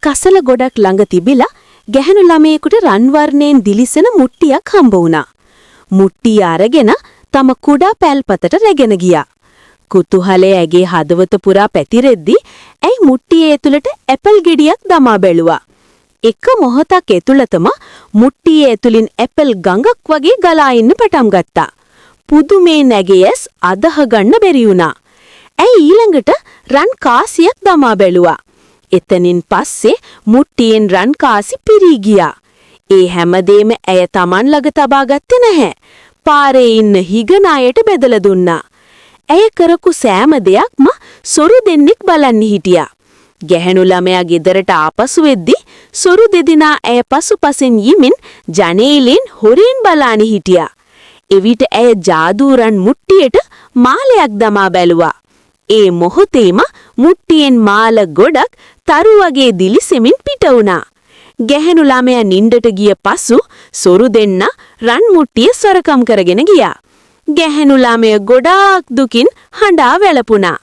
කසල ගොඩක් ළඟ තිබිලා ගැහැණු ළමයෙකුට රන් වර්ණයෙන් දිලිසෙන මුට්ටියක් හම්බ වුණා. මුට්ටිය අරගෙන තම කුඩා පැල්පතට රැගෙන ගියා. කුතුහලයේ ඇගේ හදවත පුරා පැතිරෙද්දී ඇයි මුට්ටියේ ඇතුළට ඇපල් ගෙඩියක් දමා බැලුවා. එක මොහොතක් ඇතුළතම මුට්ටියේ ඇතුලින් ඇපල් ගඟක් වගේ ගලා ඉන්න පටන් ගත්තා. පුදුමේ නැගෙයස් අදහ ගන්න බැරි වුණා. ඇයි ඊළඟට රන් කාසියක් දමා බැලුවා. එතනින් පස්සේ මුට්ටියෙන් රන් කාසි පිරී ගියා. ඒ හැමදේම ඇය Taman ළඟ තබා ගත්තේ නැහැ. පාරේ ඉන්න හිගන අයට බෙදලා දුන්නා. ඇය කරපු සෑම දෙයක්ම සොරු දෙන්නෙක් බලන්න හිටියා. ගැහැණු ළමයා ගෙදරට ආපසු වෙද්දී සොරු දෙදෙනා ඇය පසුපසින් යමින් ජනේලෙන් හොරෙන් බලාන හිටියා. එවිට ඇය ජාදූරන් මුට්ටියට මාලයක් දමා බැලුවා. ඒ මොහොතේම මුට්ටියෙන් මාල ගොඩක් තරු වගේ දිලිසෙමින් පිට වුණා. ගැහැණු ළමයා නින්දට ගිය පසු සොරු දෙන්න රන් මුට්ටිය සොරකම් කරගෙන ගියා. ගැහැණු ළමයා ගොඩාක් දුකින් හඬා වැළපුණා.